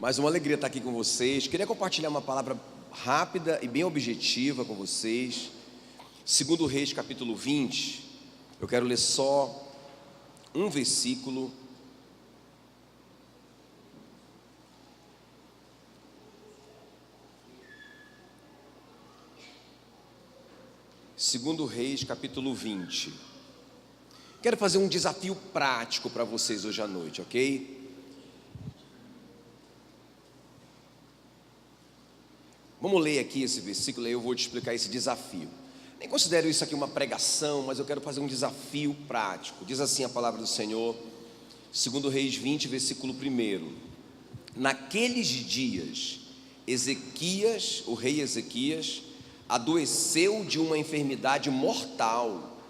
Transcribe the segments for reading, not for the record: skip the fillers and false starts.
Mais uma alegria estar aqui com vocês. Queria compartilhar uma palavra rápida e bem objetiva com vocês. Segundo Reis, capítulo 20. Eu quero ler só um versículo. Segundo Reis, capítulo 20. Quero fazer um desafio prático para vocês hoje à noite, ok? Vamos ler aqui esse versículo e eu vou te explicar esse desafio. Nem considero isso aqui uma pregação, mas eu quero fazer um desafio prático. Diz assim a palavra do Senhor, segundo Reis 20, versículo 1. Naqueles dias, Ezequias, o rei Ezequias, adoeceu de uma enfermidade mortal.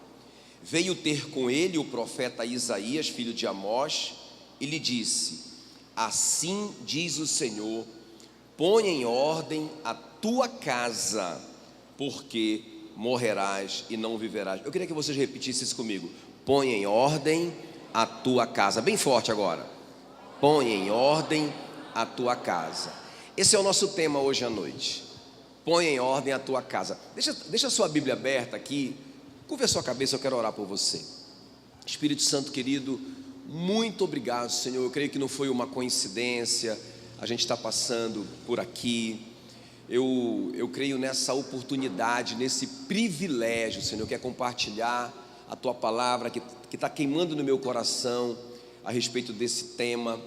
Veio ter com ele o profeta Isaías, filho de Amós, e lhe disse: assim diz o Senhor, põe em ordem a tua casa, porque morrerás e não viverás. Eu queria que vocês repetissem isso comigo. Põe em ordem a tua casa. Bem forte agora. Põe em ordem a tua casa. Esse é o nosso tema hoje à noite. Põe em ordem a tua casa. Deixa a sua Bíblia aberta aqui. Curva a sua cabeça, eu quero orar por você. Espírito Santo querido, muito obrigado, Senhor. Eu creio que não foi uma coincidência a gente está passando por aqui. Eu creio nessa oportunidade, nesse privilégio, Senhor, que é compartilhar a tua palavra que está queimando no meu coração a respeito desse tema.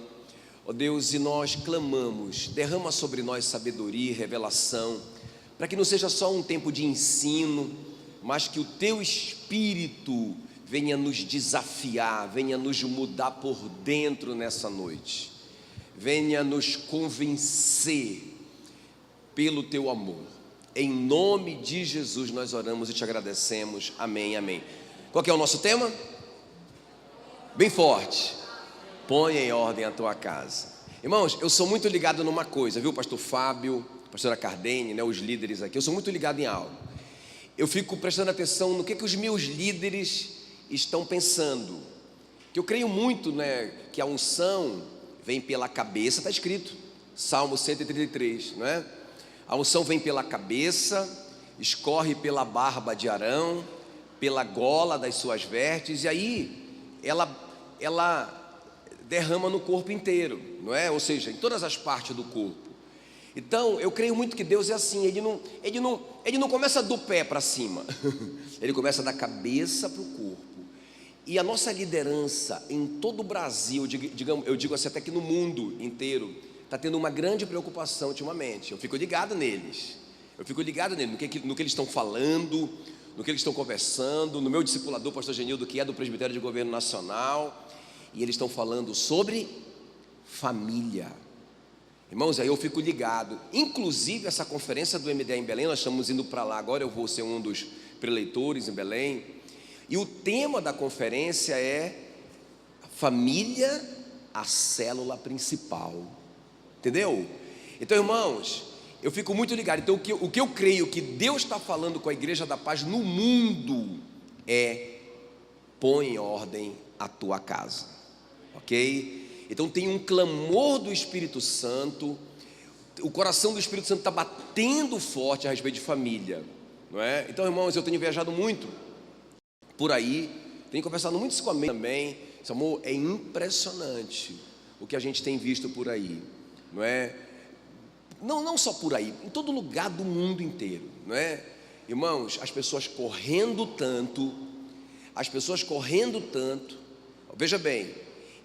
Ó Deus, e nós clamamos, derrama sobre nós sabedoria e revelação, para que não seja só um tempo de ensino, mas que o teu Espírito venha nos desafiar, venha nos mudar por dentro nessa noite, venha nos convencer pelo teu amor. Em nome de Jesus nós oramos e te agradecemos. Amém, amém. Qual que é o nosso tema? Bem forte. Põe em ordem a tua casa. Irmãos, eu sou muito ligado numa coisa, viu, pastor Fábio, pastora Cardene, né, os líderes aqui. Eu sou muito ligado em algo. Eu fico prestando atenção no que os meus líderes estão pensando. Que eu creio muito, né, que a unção vem pela cabeça, está escrito, Salmo 133, não é? A unção vem pela cabeça, escorre pela barba de Arão, pela gola das suas vestes, e aí ela derrama no corpo inteiro, não é? Ou seja, em todas as partes do corpo. Então, eu creio muito que Deus é assim, Ele não começa do pé para cima, Ele começa da cabeça para o corpo. E a nossa liderança em todo o Brasil, eu digo assim, até que no mundo inteiro, está tendo uma grande preocupação ultimamente. Eu fico ligado neles, no que eles estão falando, no que eles estão conversando, no meu discipulador, pastor Genildo, que é do Presbitério de Governo Nacional, e eles estão falando sobre família. Irmãos, aí eu fico ligado. Inclusive essa conferência do MDA em Belém, nós estamos indo para lá agora, eu vou ser um dos preleitores em Belém. E o tema da conferência é família, a célula principal. Entendeu? Então, irmãos, eu fico muito ligado. Então, o que eu creio que Deus está falando com a Igreja da Paz no mundo é: põe em ordem a tua casa. Ok? Então tem um clamor do Espírito Santo. O coração do Espírito Santo está batendo forte a respeito de família, não é? Então, irmãos, eu tenho viajado muito por aí, tenho conversado muito isso com a mãe também. Esse amor, é impressionante o que a gente tem visto por aí, não é? Não só por aí, em todo lugar do mundo inteiro, não é? Irmãos, as pessoas correndo tanto, veja bem,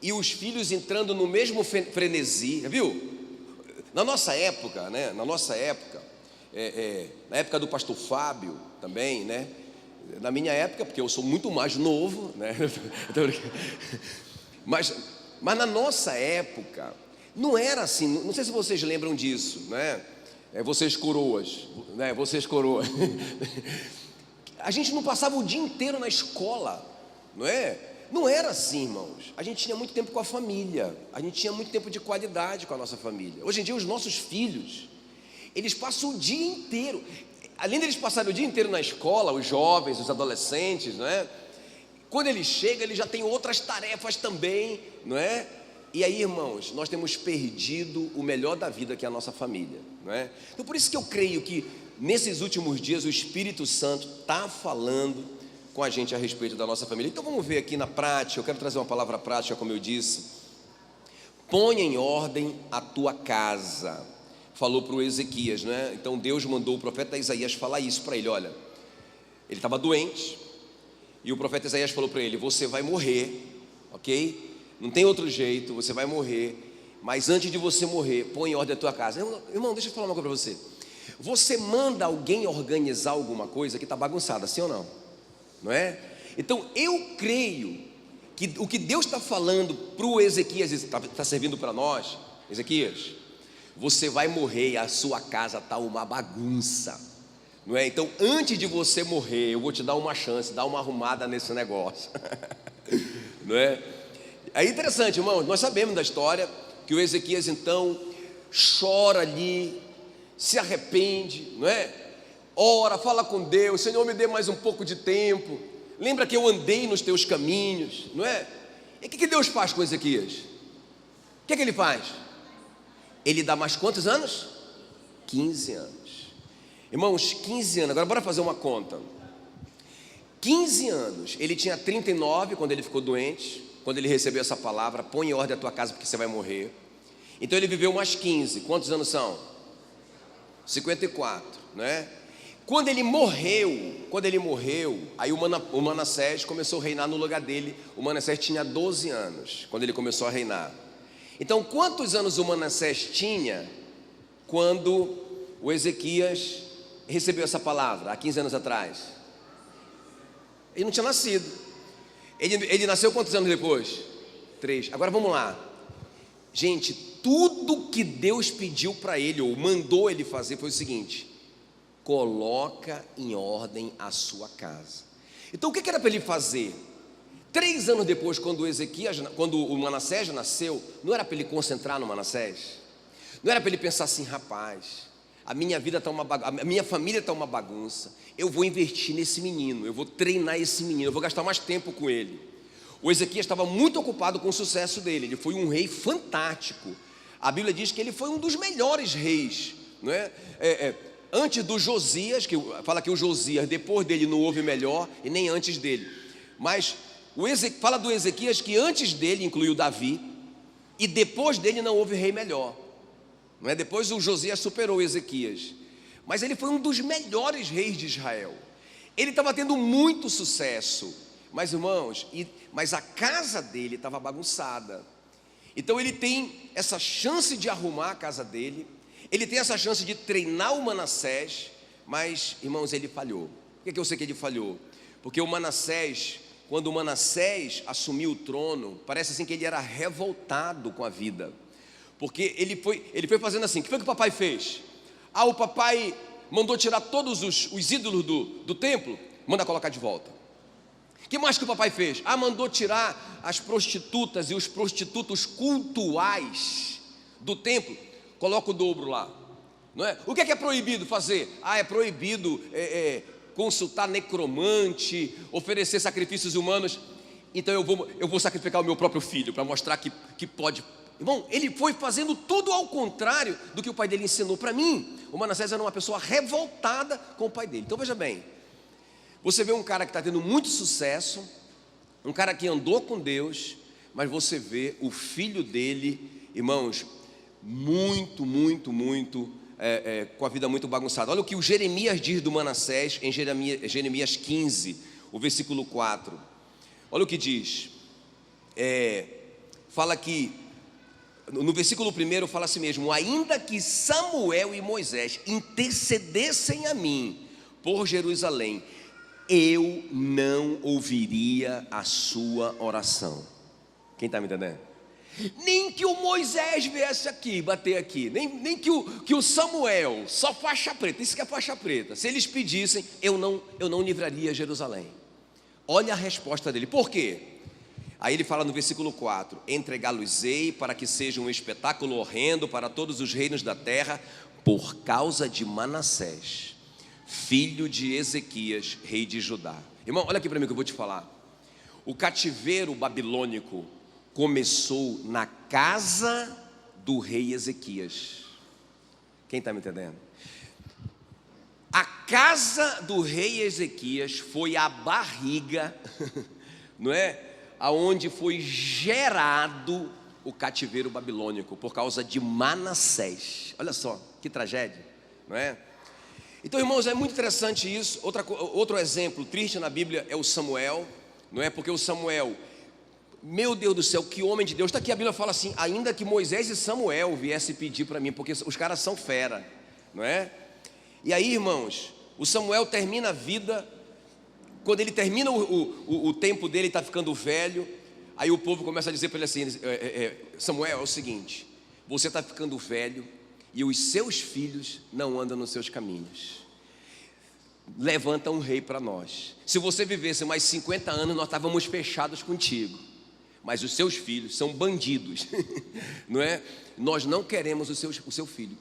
e os filhos entrando no mesmo frenesi, viu? Na nossa época, né? Na época do pastor Fábio também, né? Na minha época, porque eu sou muito mais novo, né? Mas na nossa época não era assim. Não sei se vocês lembram disso, né? Vocês coroas, né? A gente não passava o dia inteiro na escola, não é? Não era assim, irmãos. A gente tinha muito tempo com a família, a gente tinha muito tempo de qualidade com a nossa família. Hoje em dia os nossos filhos, eles passam o dia inteiro, além deles passarem o dia inteiro na escola, os jovens, os adolescentes, não é? Quando eles chegam, eles já têm outras tarefas também, não é? E aí, irmãos, nós temos perdido o melhor da vida, que é a nossa família, não é? Então por isso que eu creio que nesses últimos dias o Espírito Santo está falando com a gente a respeito da nossa família. Então vamos ver aqui na prática. Eu quero trazer uma palavra prática, como eu disse. Põe em ordem a tua casa, falou para o Ezequias, né? Então Deus mandou o profeta Isaías falar isso para ele. Olha, ele estava doente, e o profeta Isaías falou para ele: você vai morrer, ok? Não tem outro jeito, você vai morrer, mas antes de você morrer, põe em ordem a tua casa. Irmão, deixa eu falar uma coisa para você. Você manda alguém organizar alguma coisa que está bagunçada, sim ou não? Não é? Então eu creio que o que Deus está falando para o Ezequias está servindo para nós. Ezequias, você vai morrer e a sua casa está uma bagunça, não é? Então antes de você morrer, eu vou te dar uma chance, dar uma arrumada nesse negócio. Não é? É interessante, irmãos, nós sabemos da história que o Ezequias então chora ali, se arrepende, não é? Ora, fala com Deus: Senhor, me dê mais um pouco de tempo, lembra que eu andei nos teus caminhos, não é? E o que Deus faz com Ezequias? O que ele faz? Ele dá mais quantos anos? 15 anos. Irmãos, 15 anos, agora bora fazer uma conta. 15 anos, ele tinha 39 quando ele ficou doente, quando ele recebeu essa palavra: põe em ordem a tua casa porque você vai morrer. Então ele viveu mais 15, quantos anos são? 54, né? Quando ele morreu, aí o Manassés começou a reinar no lugar dele. O Manassés tinha 12 anos quando ele começou a reinar. Então quantos anos o Manassés tinha quando o Ezequias recebeu essa palavra, há 15 anos atrás? Ele não tinha nascido. Ele nasceu quantos anos depois? 3. Agora vamos lá. Gente, tudo que Deus pediu para ele, ou mandou ele fazer, foi o seguinte: coloca em ordem a sua casa. Então o que era para ele fazer? 3 anos depois, quando o Manassés nasceu, não era para ele concentrar no Manassés? Não era para ele pensar assim: rapaz, a minha vida está a minha família está uma bagunça, eu vou investir nesse menino, eu vou treinar esse menino, eu vou gastar mais tempo com ele. O Ezequias estava muito ocupado com o sucesso dele. Ele foi um rei fantástico. A Bíblia diz que ele foi um dos melhores reis, não é? Antes do Josias, que fala que o Josias, depois dele não houve melhor, e nem antes dele. Mas fala do Ezequias que antes dele incluiu Davi, e depois dele não houve rei melhor, não é? Depois o Josias superou o Ezequias, mas ele foi um dos melhores reis de Israel. Ele estava tendo muito sucesso, mas irmãos, mas a casa dele estava bagunçada. Então ele tem essa chance de arrumar a casa dele, ele tem essa chance de treinar o Manassés, mas irmãos, ele falhou. Por que eu sei que ele falhou? Porque o Manassés, quando o Manassés assumiu o trono, parece assim que ele era revoltado com a vida, porque ele foi fazendo assim. O que foi que o papai fez? O papai mandou tirar todos os ídolos do templo, manda colocar de volta. O que mais que o papai fez? Mandou tirar as prostitutas e os prostitutos cultuais do templo, coloca o dobro lá, não é? O que é proibido fazer? É proibido consultar necromante, oferecer sacrifícios humanos. Então eu vou sacrificar o meu próprio filho para mostrar que pode. Irmão, ele foi fazendo tudo ao contrário do que o pai dele ensinou. Para mim, o Manassés era uma pessoa revoltada com o pai dele. Então veja bem, você vê um cara que está tendo muito sucesso, um cara que andou com Deus, mas você vê o filho dele, irmãos, muito com a vida muito bagunçada. Olha o que o Jeremias diz do Manassés em Jeremias 15, o versículo 4. Olha o que diz. Fala que no versículo 1 fala assim mesmo: ainda que Samuel e Moisés intercedessem a mim por Jerusalém, eu não ouviria a sua oração. Quem está me entendendo? Nem que o Moisés viesse aqui, bater aqui, nem que o Samuel, só faixa preta, isso que é faixa preta, se eles pedissem, eu não livraria Jerusalém. Olha a resposta dele. Por quê? Aí ele fala no versículo 4: entregá-los-ei para que seja um espetáculo horrendo para todos os reinos da terra, por causa de Manassés, filho de Ezequias, rei de Judá. Irmão, olha aqui para mim que eu vou te falar. O cativeiro babilônico começou na casa do rei Ezequias. Quem está me entendendo? A casa do rei Ezequias foi a barriga, não é? Aonde foi gerado o cativeiro babilônico por causa de Manassés. Olha só, que tragédia, não é? Então, irmãos, é muito interessante isso. Outro exemplo triste na Bíblia é o Samuel, não é? Porque o Samuel, meu Deus do céu, que homem de Deus. Está aqui a Bíblia fala assim: ainda que Moisés e Samuel viessem pedir para mim, porque os caras são fera, não é? E aí, irmãos, o Samuel termina a vida. Quando ele termina o tempo dele, está ficando velho. Aí o povo começa a dizer para ele assim: Samuel, é o seguinte, você está ficando velho e os seus filhos não andam nos seus caminhos. Levanta um rei para nós. Se você vivesse mais 50 anos, nós estávamos fechados contigo. Mas os seus filhos são bandidos, não é? Nós não queremos o seu filho.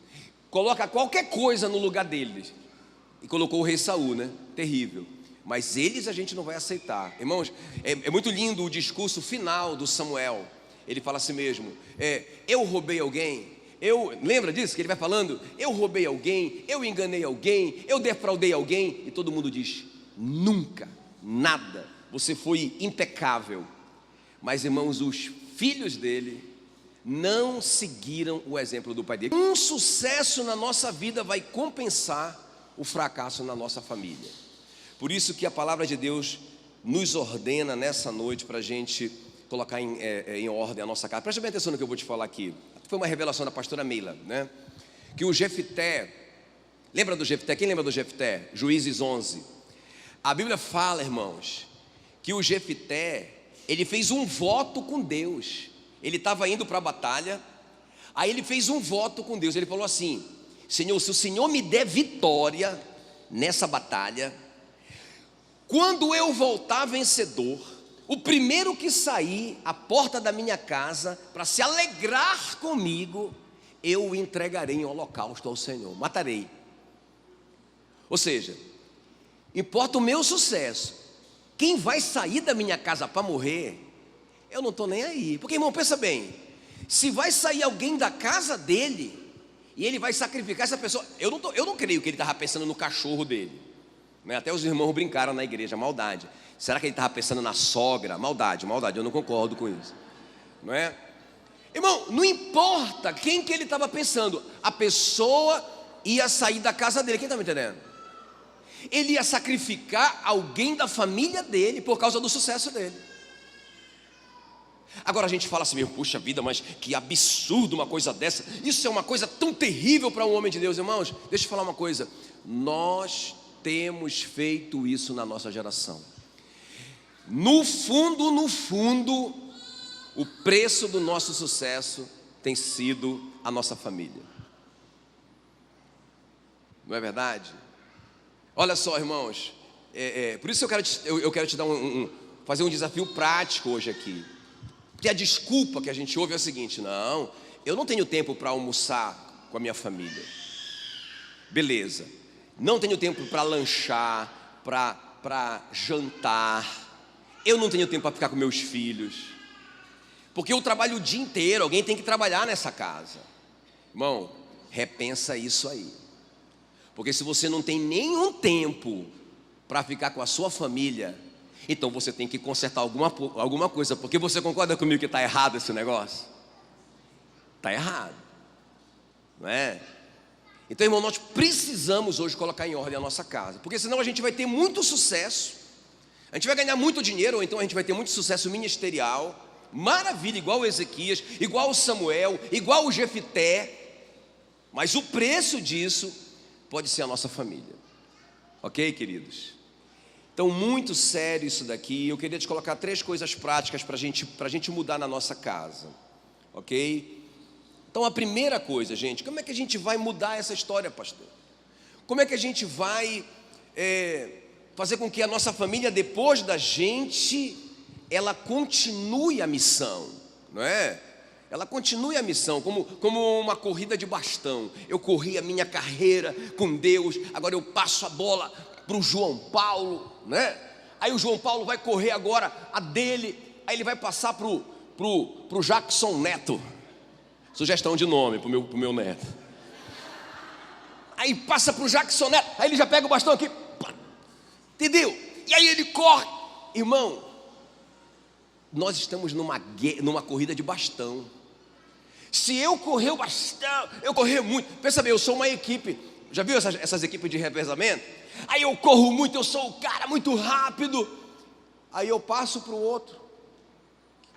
Coloca qualquer coisa no lugar deles. E colocou o rei Saul, né? Terrível. Mas eles a gente não vai aceitar. Irmãos, é muito lindo o discurso final do Samuel. Ele fala assim mesmo: eu roubei alguém. Lembra disso que ele vai falando? Eu roubei alguém, eu enganei alguém, eu defraudei alguém. E todo mundo diz: nunca, nada. Você foi impecável. Mas, irmãos, os filhos dele não seguiram o exemplo do pai dele. Um sucesso na nossa vida vai compensar o fracasso na nossa família. Por isso que a palavra de Deus nos ordena nessa noite para a gente colocar em ordem a nossa casa. Presta bem atenção no que eu vou te falar aqui. Foi uma revelação da pastora Meila, né? Que o Jefté, lembra do Jefté? Quem lembra do Jefté? Juízes 11. A Bíblia fala, irmãos, que o Jefté, ele fez um voto com Deus. Ele estava indo para a batalha, aí ele fez um voto com Deus. Ele falou assim: Senhor, se o Senhor me der vitória nessa batalha, quando eu voltar vencedor, o primeiro que sair à porta da minha casa para se alegrar comigo, eu o entregarei em holocausto ao Senhor, matarei. Ou seja, importa o meu sucesso. Quem vai sair da minha casa para morrer, eu não estou nem aí. Porque, irmão, pensa bem, se vai sair alguém da casa dele e ele vai sacrificar essa pessoa, eu não creio que ele estava pensando no cachorro dele, né? Até os irmãos brincaram na igreja: maldade. Será que ele estava pensando na sogra? Maldade, eu não concordo com isso, não é? Irmão, não importa quem que ele estava pensando, a pessoa ia sair da casa dele. Quem está me entendendo? Ele ia sacrificar alguém da família dele por causa do sucesso dele. Agora a gente fala assim: puxa vida, mas que absurdo uma coisa dessa. Isso é uma coisa tão terrível para um homem de Deus. Irmãos, deixa eu falar uma coisa: nós temos feito isso na nossa geração. No fundo, o preço do nosso sucesso tem sido a nossa família. Não é verdade? Olha só, irmãos, por isso eu quero te dar fazer um desafio prático hoje aqui. Porque a desculpa que a gente ouve é o seguinte: não, eu não tenho tempo para almoçar com a minha família. Beleza, não tenho tempo para lanchar, para jantar. Eu não tenho tempo para ficar com meus filhos, porque eu trabalho o dia inteiro. Alguém tem que trabalhar nessa casa. Irmão, repensa isso aí. Porque se você não tem nenhum tempo para ficar com a sua família, então você tem que consertar alguma coisa. Porque você concorda comigo que está errado esse negócio? Está errado, não é? Então, irmão, nós precisamos hoje colocar em ordem a nossa casa, porque senão a gente vai ter muito sucesso, a gente vai ganhar muito dinheiro, ou então a gente vai ter muito sucesso ministerial, maravilha, igual o Ezequias, igual o Samuel, igual o Jefté, mas o preço disso pode ser a nossa família. Ok, queridos? Então, muito sério isso daqui. Eu queria te colocar 3 coisas práticas para a gente mudar na nossa casa, ok? Então, a primeira coisa, gente, como é que a gente vai mudar essa história, pastor? Como é que a gente vai fazer com que a nossa família, depois da gente, ela continue a missão, não é? Ela continue a missão, como uma corrida de bastão. Eu corri a minha carreira com Deus, agora eu passo a bola para o João Paulo, né? Aí o João Paulo vai correr agora a dele, aí ele vai passar para pro Jackson Neto. Sugestão de nome pro meu neto. Aí passa pro Jackson Neto, aí ele já pega o bastão aqui, pá, entendeu? E aí ele corre. Irmão, nós estamos numa corrida de bastão. Se eu correr o bastão, eu correr muito. Pensa bem, eu sou uma equipe. Já viu essas equipes de revezamento? Aí eu corro muito, eu sou o cara muito rápido. Aí eu passo para o outro.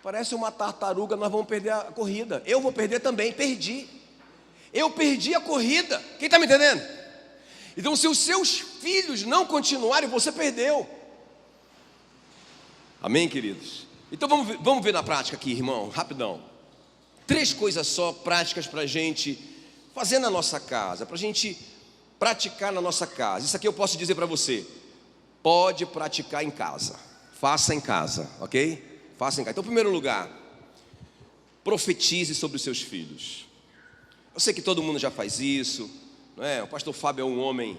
Parece uma tartaruga, nós vamos perder a corrida. Eu vou perder também, perdi. Eu perdi a corrida. Quem está me entendendo? Então, se os seus filhos não continuarem, você perdeu. Amém, queridos? Então vamos ver na prática aqui, irmão, rapidão. 3 coisas só práticas para a gente fazer na nossa casa, para a gente praticar na nossa casa. Isso aqui eu posso dizer para você: pode praticar em casa, faça em casa, ok? Faça em casa. Então, em primeiro lugar, profetize sobre os seus filhos. Eu sei que todo mundo já faz isso, não é? O pastor Fábio é um homem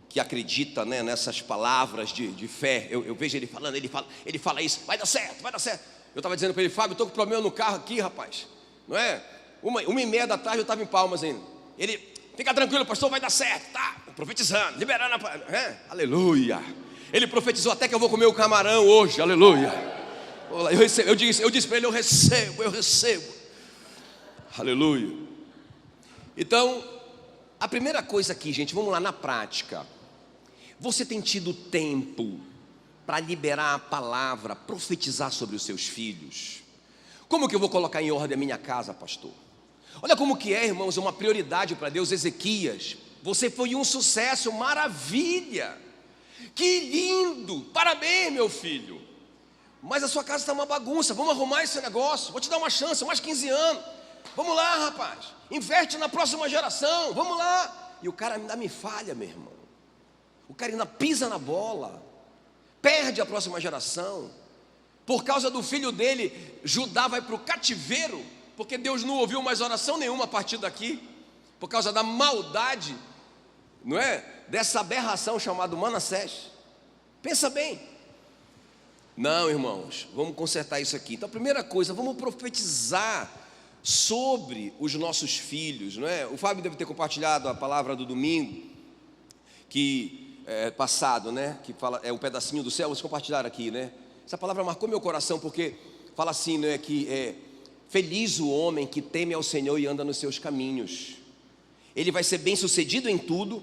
que acredita, né, nessas palavras de fé. Eu vejo ele falando, ele fala isso, vai dar certo, vai dar certo. Eu estava dizendo para ele: Fábio, eu estou com problema no carro aqui, rapaz, não é? 1h30 da tarde eu estava em Palmas ainda. Ele: fica tranquilo, pastor, vai dar certo, tá? Profetizando, liberando aleluia. Ele profetizou até que eu vou comer o camarão hoje, aleluia. Eu disse para ele: eu recebo, aleluia. Então, a primeira coisa aqui, gente, vamos lá na prática. Você tem tido tempo para liberar a palavra, profetizar sobre os seus filhos? Como que eu vou colocar em ordem a minha casa, pastor? Olha como que é, irmãos, uma prioridade para Deus. Ezequias, você foi um sucesso, maravilha, que lindo, parabéns, meu filho. Mas a sua casa está uma bagunça, vamos arrumar esse negócio, vou te dar uma chance, mais 15 anos. Vamos lá, rapaz, investe na próxima geração, vamos lá. E o cara ainda me falha, meu irmão. O cara ainda pisa na bola, perde a próxima geração. Por causa do filho dele, Judá vai para o cativeiro, porque Deus não ouviu mais oração nenhuma a partir daqui, por causa da maldade, não é? Dessa aberração chamada Manassés. Pensa bem. Não, irmãos, vamos consertar isso aqui. Então, a primeira coisa, vamos profetizar sobre os nossos filhos, não é? O Fábio deve ter compartilhado a palavra do domingo, que passado, né? Que fala, um pedacinho do céu, vocês compartilharam aqui, né? Essa palavra marcou meu coração, porque fala assim, né? Que feliz o homem que teme ao Senhor e anda nos seus caminhos. Ele vai ser bem sucedido em tudo,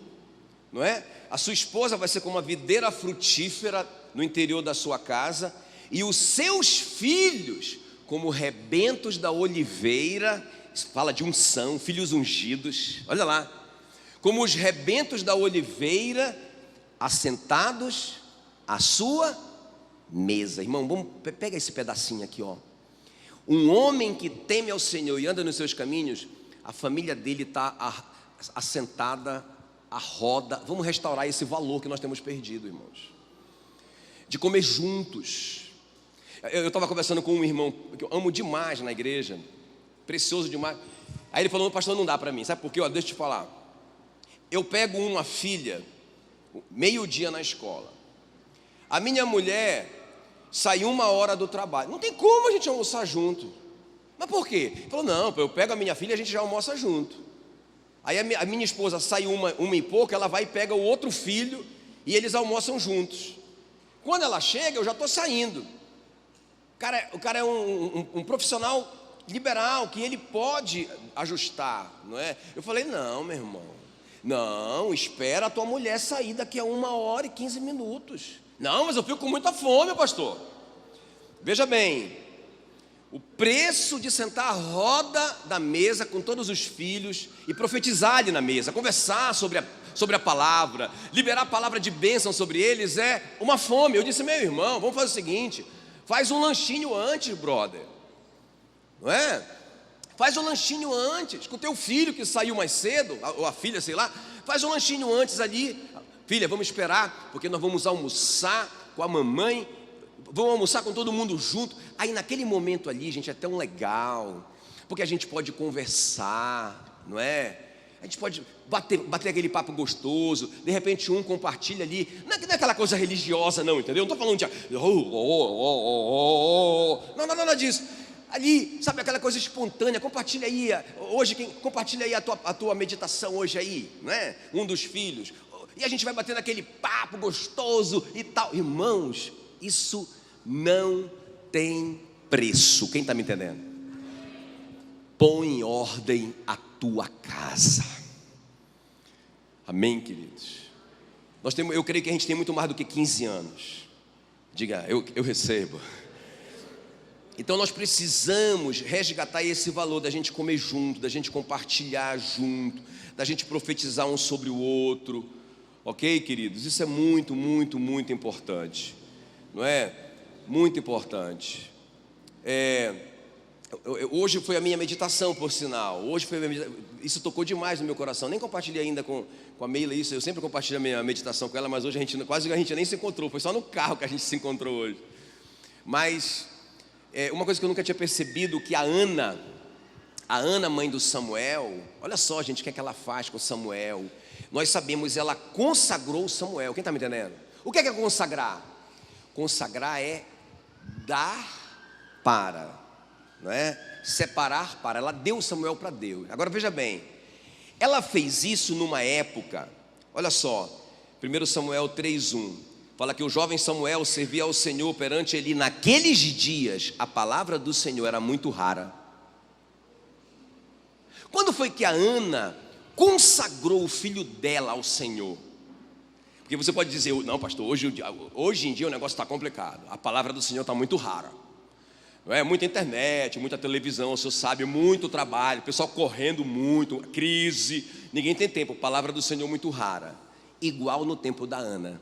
não é? A sua esposa vai ser como uma videira frutífera no interior da sua casa, e os seus filhos como rebentos da oliveira. Fala de unção, filhos ungidos, olha lá, como os rebentos da oliveira, assentados à sua mesa. Irmão, pega esse pedacinho aqui, ó. Um homem que teme ao Senhor e anda nos seus caminhos, a família dele está assentada à roda. Vamos restaurar esse valor que nós temos perdido, irmãos, de comer juntos. Eu estava conversando com um irmão que eu amo demais na igreja, precioso demais. Aí ele falou: pastor, não dá para mim, sabe por quê? Ó, deixa eu te falar. Eu pego uma filha meio-dia na escola, a minha mulher sai 1h do trabalho, não tem como a gente almoçar junto. Mas por quê? Ele falou: não, eu pego a minha filha e a gente já almoça junto. Aí a minha esposa sai uma e pouco, ela vai e pega o outro filho e eles almoçam juntos. Quando ela chega, eu já estou saindo. O cara é um profissional liberal, que ele pode ajustar, não é? Eu falei: não, meu irmão, não, espera a tua mulher sair daqui a 1h15. Não, mas eu fico com muita fome, pastor. Veja bem, o preço de sentar à roda da mesa com todos os filhos e profetizar ali na mesa, conversar sobre a palavra, liberar a palavra de bênção sobre eles, é uma fome. Eu disse: meu irmão, vamos fazer o seguinte, faz um lanchinho antes, brother, não é? Faz um lanchinho antes, com o teu filho que saiu mais cedo, ou a filha, sei lá, faz um lanchinho antes ali. Filha, vamos esperar, porque nós vamos almoçar com a mamãe, vamos almoçar com todo mundo junto. Aí naquele momento ali, gente, é tão legal, porque a gente pode conversar, não é? A gente pode bater aquele papo gostoso. De repente um compartilha ali. Não é aquela coisa religiosa não, entendeu? Não estou falando de não, nada disso. ali, sabe, aquela coisa espontânea. Compartilha aí, hoje, compartilha aí a tua meditação hoje aí, não é? Um dos filhos, e a gente vai batendo aquele papo gostoso e tal. Irmãos, isso não tem preço. Quem está me entendendo? Põe em ordem a tua casa. Amém, queridos? Eu creio que a gente tem muito mais do que 15 anos. Diga, eu recebo. Então nós precisamos resgatar esse valor da gente comer junto, da gente compartilhar junto, da gente profetizar um sobre o outro. Ok, queridos? Isso é muito, muito, muito importante. Não é? Muito importante. Hoje foi a minha meditação, por sinal. Hoje foi a minha meditação. Isso tocou demais no meu coração. Nem compartilhei ainda com a Meila isso. Eu sempre compartilho a minha meditação com ela, mas hoje quase a gente nem se encontrou. Foi só no carro que a gente se encontrou hoje. Mas uma coisa que eu nunca tinha percebido, que a Ana, mãe do Samuel, olha só, gente, o que é que ela faz com Samuel. Nós sabemos, ela consagrou Samuel. Quem está me entendendo? O que é consagrar? Consagrar é dar para, não é? Separar para. Ela deu Samuel para Deus. Agora veja bem, ela fez isso numa época, olha só, 1 Samuel 3:1, fala que o jovem Samuel servia ao Senhor perante Eli. Naqueles dias a palavra do Senhor era muito rara. Quando foi que a Ana consagrou o filho dela ao Senhor? Porque você pode dizer, não pastor, hoje em dia o negócio está complicado, a palavra do Senhor está muito rara, não é? Muita internet, muita televisão, o senhor sabe, muito trabalho, pessoal correndo muito, crise, ninguém tem tempo, a palavra do Senhor muito rara. Igual no tempo da Ana.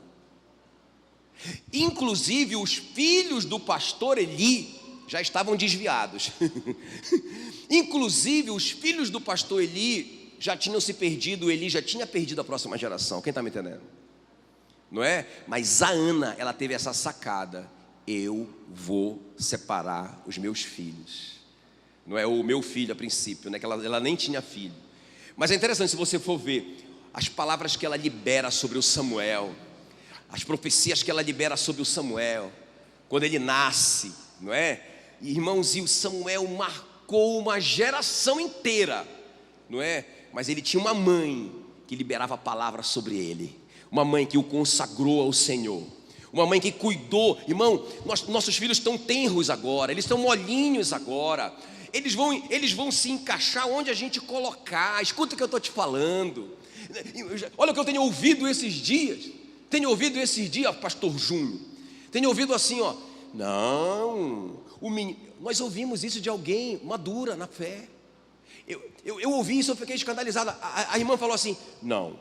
Inclusive os filhos do pastor Eli já estavam desviados. Inclusive os filhos do pastor Eli já tinham se perdido, Eli já tinha perdido a próxima geração. Quem está me entendendo? Não é? Mas a Ana, ela teve essa sacada: eu vou separar os meus filhos. Não é o meu filho a princípio, né? Que ela nem tinha filho. Mas é interessante, se você for ver as palavras que ela libera sobre o Samuel, as profecias que ela libera sobre o Samuel, quando ele nasce, não é? Irmãos, e o Samuel marcou uma geração inteira, não é? Mas ele tinha uma mãe que liberava a palavra sobre ele, uma mãe que o consagrou ao Senhor, uma mãe que cuidou. Irmão, nossos filhos estão tenros agora, eles estão molinhos agora, eles vão se encaixar onde a gente colocar. Escuta o que eu estou te falando. Olha o que eu tenho ouvido esses dias. Pastor Júnior, tenho ouvido assim, ó, não, nós ouvimos isso de alguém madura na fé. Eu ouvi isso, eu fiquei escandalizado. A irmã falou assim: não,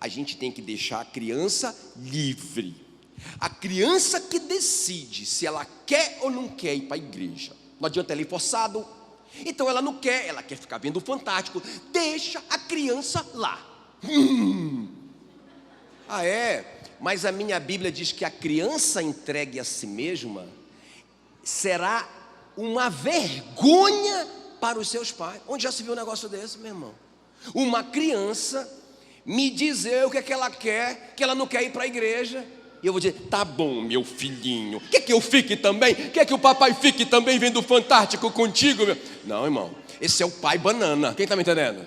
a gente tem que deixar a criança livre, a criança que decide se ela quer ou não quer ir para a igreja. Não adianta ela ir forçado. Então ela não quer, ela quer ficar vendo o Fantástico, deixa a criança lá. Ah, é? Mas a minha Bíblia diz que a criança entregue a si mesma será uma vergonha para os seus pais. Onde já se viu um negócio desse, meu irmão? Uma criança me dizer o que é que ela quer, que ela não quer ir para a igreja, e eu vou dizer: tá bom, meu filhinho, quer que eu fique também? Quer que o papai fique também vendo o Fantástico contigo? Não, irmão, esse é o pai banana. Quem está me entendendo?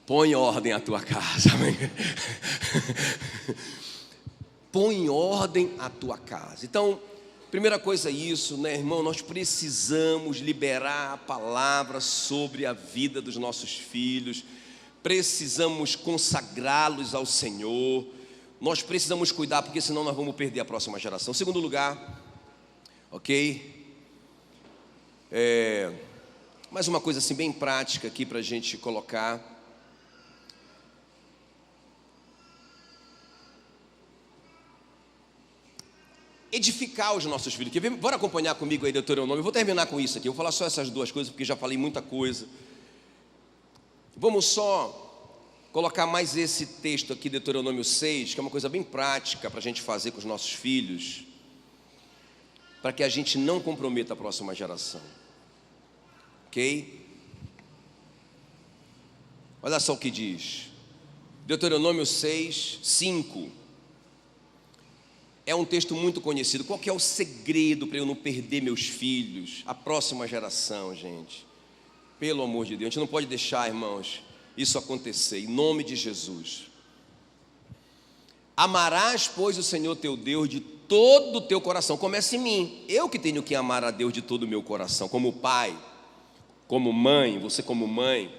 Põe em ordem a tua casa. Põe em ordem a tua casa. Então, primeira coisa é isso, né, irmão? Nós precisamos liberar a palavra sobre a vida dos nossos filhos. Precisamos consagrá-los ao Senhor. Nós precisamos cuidar, porque senão nós vamos perder a próxima geração. Segundo lugar, ok? Mais uma coisa assim bem prática aqui para a gente colocar. Edificar os nossos filhos. Bora acompanhar comigo aí Deuteronômio. Eu vou terminar com isso aqui. Eu vou falar só essas duas coisas, porque já falei muita coisa. Vamos só colocar mais esse texto aqui, Deuteronômio 6, que é uma coisa bem prática para a gente fazer com os nossos filhos, para que a gente não comprometa a próxima geração. Ok? Olha só o que diz Deuteronômio 6, 5. É um texto muito conhecido. Qual que é o segredo para eu não perder meus filhos, a próxima geração, gente? Pelo amor de Deus, a gente não pode deixar, irmãos, isso acontecer, em nome de Jesus. Amarás, pois, o Senhor teu Deus de todo o teu coração. Começa em mim. Eu que tenho que amar a Deus de todo o meu coração, como pai, como mãe, você como mãe.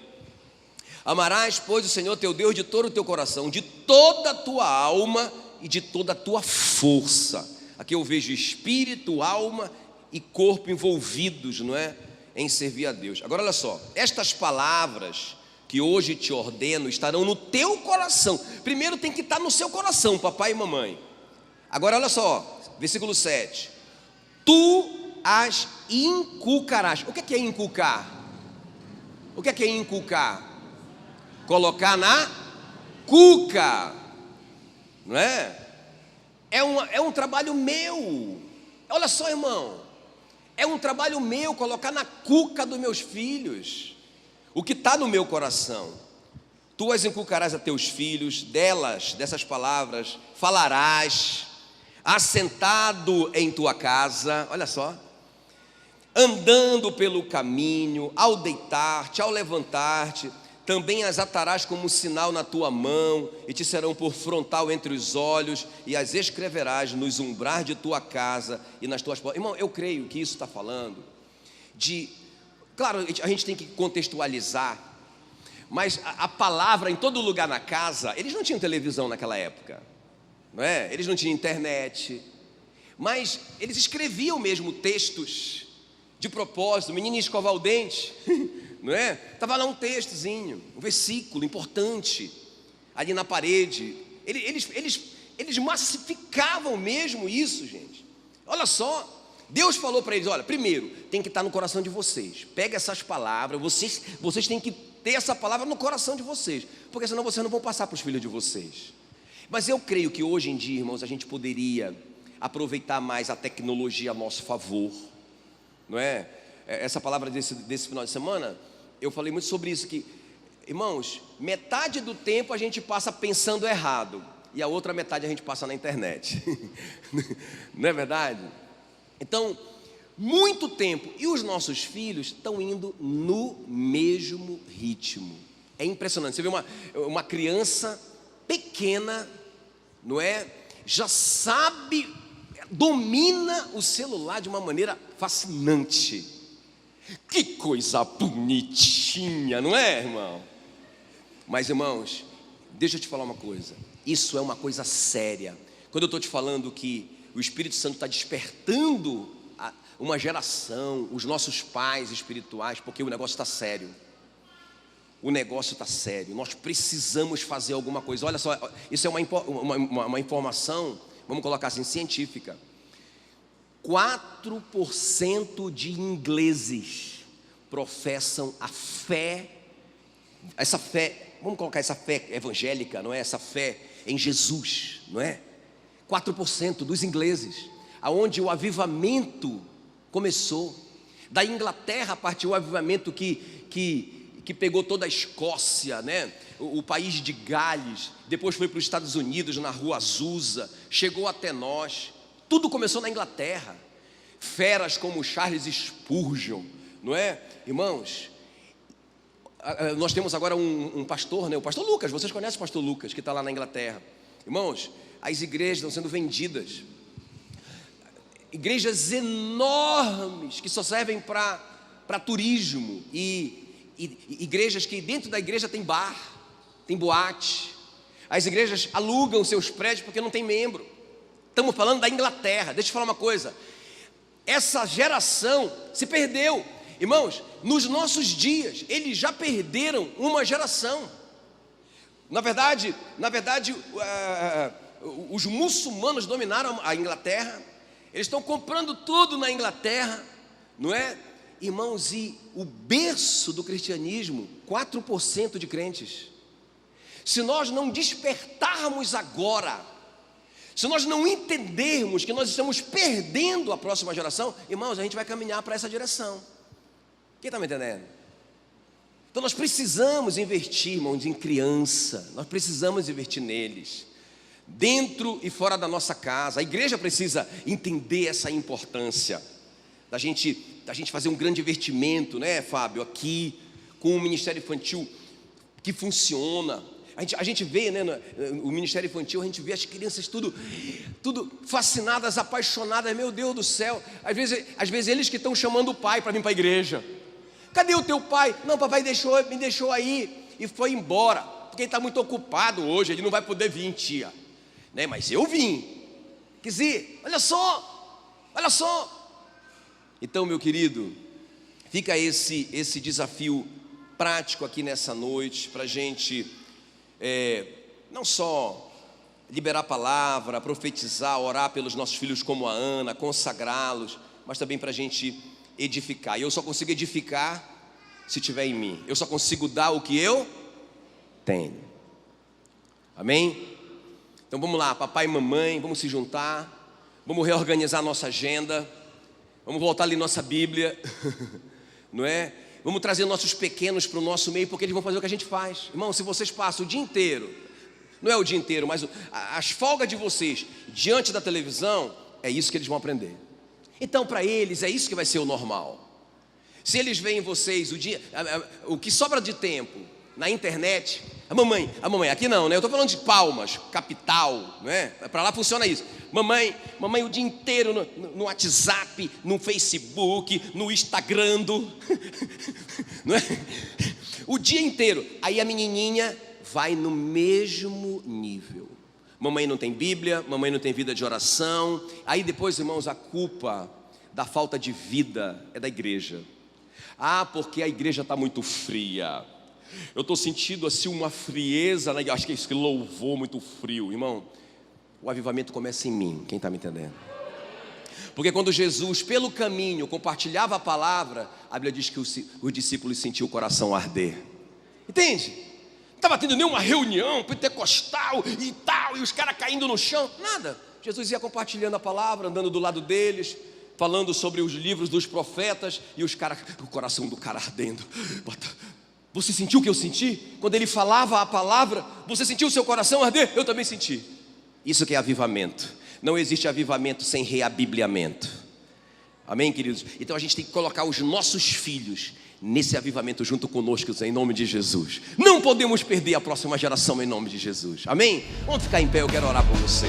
Amarás, pois, o Senhor teu Deus de todo o teu coração, de toda a tua alma e de toda a tua força. Aqui eu vejo espírito, alma e corpo envolvidos, não é? Em servir a Deus. Agora olha só, estas palavras que hoje te ordeno estarão no teu coração. Primeiro tem que estar no seu coração, papai e mamãe. Agora olha só, versículo 7. Tu as inculcarás. O que é inculcar? O que é inculcar? Colocar na cuca, não é? É um trabalho meu. Olha só, irmão, é um trabalho meu colocar na cuca dos meus filhos o que está no meu coração. Tu as inculcarás a teus filhos, dessas palavras, falarás, assentado em tua casa, olha só, andando pelo caminho, ao deitar-te, ao levantar-te, também as atarás como sinal na tua mão, e te serão por frontal entre os olhos, e as escreverás nos umbrais de tua casa e nas tuas portas. Irmão, eu creio que isso está falando de... Claro, a gente tem que contextualizar, mas a palavra em todo lugar na casa, eles não tinham televisão naquela época, não é? Eles não tinham internet, mas eles escreviam mesmo textos de propósito. O menino ia escovar o dente, não é? Estava lá um textozinho, um versículo importante ali na parede. Eles massificavam mesmo isso, gente. Olha só, Deus falou para eles: olha, primeiro tem que estar no coração de vocês. Pega essas palavras, vocês têm que ter essa palavra no coração de vocês, porque senão vocês não vão passar para os filhos de vocês. Mas eu creio que hoje em dia, irmãos, a gente poderia aproveitar mais a tecnologia a nosso favor, não é? Essa palavra desse final de semana, eu falei muito sobre isso, que, irmãos, metade do tempo a gente passa pensando errado, e a outra metade a gente passa na internet. Não é verdade? Então, muito tempo, e os nossos filhos estão indo no mesmo ritmo. É impressionante. Você vê uma criança pequena, não é? Já sabe, domina o celular de uma maneira fascinante. Que coisa bonitinha, não é, irmão? Mas, irmãos, deixa eu te falar uma coisa. Isso é uma coisa séria. Quando eu estou te falando que o Espírito Santo está despertando uma geração, os nossos pais espirituais, porque o negócio está sério. O negócio está sério. Nós precisamos fazer alguma coisa. Olha só, isso é uma informação, vamos colocar assim, científica. 4% de ingleses professam a fé, essa fé, vamos colocar essa fé evangélica, não é? Essa fé em Jesus, não é? 4% dos ingleses, aonde o avivamento começou. Da Inglaterra partiu o avivamento que pegou toda a Escócia, né? O país de Gales, depois foi para os Estados Unidos, na Rua Azusa, chegou até nós. Tudo começou na Inglaterra. Feras como Charles Spurgeon, não é? Irmãos, nós temos agora um pastor, né? O pastor Lucas, vocês conhecem o pastor Lucas, que está lá na Inglaterra. Irmãos, as igrejas estão sendo vendidas. Igrejas enormes, que só servem para turismo. E igrejas que dentro da igreja tem bar, tem boate. As igrejas alugam seus prédios porque não tem membro. Estamos falando da Inglaterra. Deixa eu te falar uma coisa. Essa geração se perdeu. Irmãos, nos nossos dias, eles já perderam uma geração. Na verdade, os muçulmanos dominaram a Inglaterra. Eles estão comprando tudo na Inglaterra, não é? Irmãos, e o berço do cristianismo, 4% de crentes. Se nós não despertarmos agora, se nós não entendermos que nós estamos perdendo a próxima geração, irmãos, a gente vai caminhar para essa direção. Quem está me entendendo? Então nós precisamos investir, irmãos, em criança. Nós precisamos investir neles. dentro e fora da nossa casa. A igreja precisa entender essa importância da gente fazer um grande investimento, né, Fábio, aqui com o Ministério Infantil que funciona. A gente vê, né, no Ministério Infantil, a gente vê as crianças tudo fascinadas, apaixonadas. Meu Deus do céu, às vezes eles que estão chamando o pai para vir para a igreja. Cadê o teu pai? Não, papai me deixou aí e foi embora, porque ele está muito ocupado hoje, ele não vai poder vir, tia, né? Mas eu vim, quer dizer, olha só. Então, meu querido, fica esse desafio prático aqui nessa noite, para a gente não só liberar a palavra, profetizar, orar pelos nossos filhos como a Ana, consagrá-los, mas também para a gente edificar. E eu só consigo edificar se tiver em mim. Eu só consigo dar o que eu tenho. Amém? Então vamos lá, papai e mamãe, vamos se juntar, vamos reorganizar nossa agenda, vamos voltar ali nossa Bíblia, não é? Vamos trazer nossos pequenos para o nosso meio, porque eles vão fazer o que a gente faz. Irmão, se vocês passam o dia inteiro, não é o dia inteiro, mas as folgas de vocês diante da televisão, é isso que eles vão aprender. Então, para eles, é isso que vai ser o normal. Se eles veem vocês o que sobra de tempo na internet, a mamãe, aqui não, né? Eu estou falando de Palmas, capital, não é? Para lá funciona isso. Mamãe o dia inteiro no WhatsApp, no Facebook, no Instagram, não é? O dia inteiro. Aí a menininha vai no mesmo nível. Mamãe não tem Bíblia, mamãe não tem vida de oração. Aí depois, irmãos, a culpa da falta de vida é da igreja. Porque a igreja está muito fria. Eu estou sentindo assim uma frieza, né? Acho que é isso, que louvor muito frio. Irmão, o avivamento começa em mim, quem está me entendendo? Porque quando Jesus, pelo caminho, compartilhava a palavra, a Bíblia diz que os discípulos sentiam o coração arder. Entende? Não estava tendo nenhuma reunião pentecostal e tal, e os caras caindo no chão, nada. Jesus ia compartilhando a palavra, andando do lado deles, falando sobre os livros dos profetas, e os caras, o coração do cara ardendo. Você sentiu o que eu senti? Quando ele falava a palavra, você sentiu o seu coração arder? Eu também senti. Isso que é avivamento. Não existe avivamento sem reabibliamento. Amém, queridos? Então a gente tem que colocar os nossos filhos nesse avivamento junto conosco, em nome de Jesus. Não podemos perder a próxima geração em nome de Jesus. Amém? Vamos ficar em pé, eu quero orar por você.